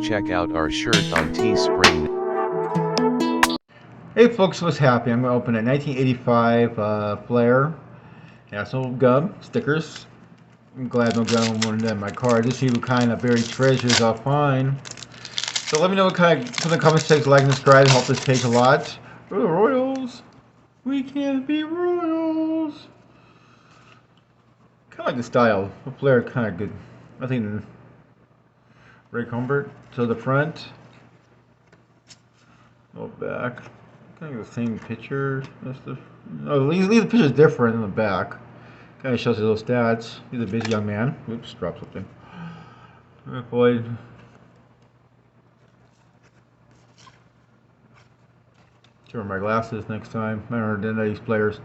check out our shirt on Teespring. Hey folks, what's happening? I'm going to open a 1985 Flair. Yeah, some gum, stickers. I'm glad no gum wanted in my card. Just see what kind of buried treasures I'll find. So let me know what kind of, put in the comment section, like and subscribe, help this page a lot. We're the Royals. We can't be Royals. Kind of like the style. The Flair kind of good. I think Ray Humbert. So the front. No back. Kind of the same picture. That's the. Oh, leave the picture's different in the back. Kind of shows his little stats. He's a busy young man. Oops, dropped something. Boyd. Should wear my glasses next time. I don't know these players.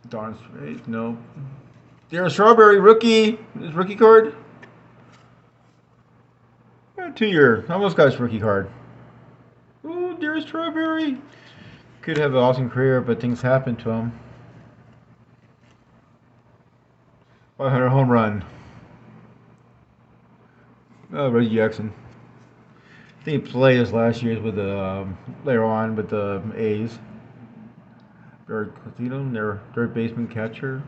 Darn straight, no. Darren Strawberry, rookie. His rookie card. 2 year. Almost got his rookie card. Ooh, Darren Strawberry. Could have an awesome career, but things happened to him. 500 home run. Oh, Reggie Jackson. I think he played his last years with the later on with the A's. Barry Casino, their third baseman catcher.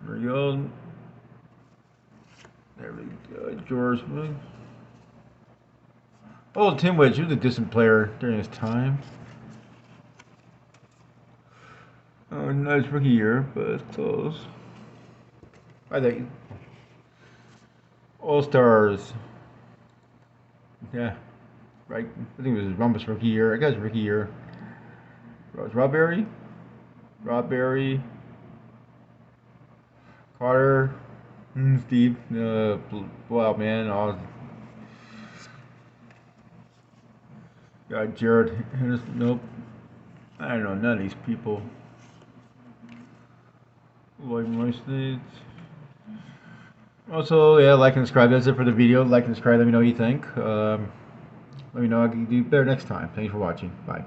There we go. There we go. George. Oh, Tim Wedge, he was a decent player during his time. Oh, nice rookie year, but it's close. I think All Stars. Yeah, right. I think it was Rumbus rookie year. I guess rookie year. Rob Berry, Carter, Steve, blowout man. Got Jared Henderson. Nope. I don't know none of these people. Lloyd Moisnitz. Also, yeah, like and subscribe. That's it for the video. Like and subscribe. Let me know what you think. Let me know I can do better next time. Thanks for watching. Bye.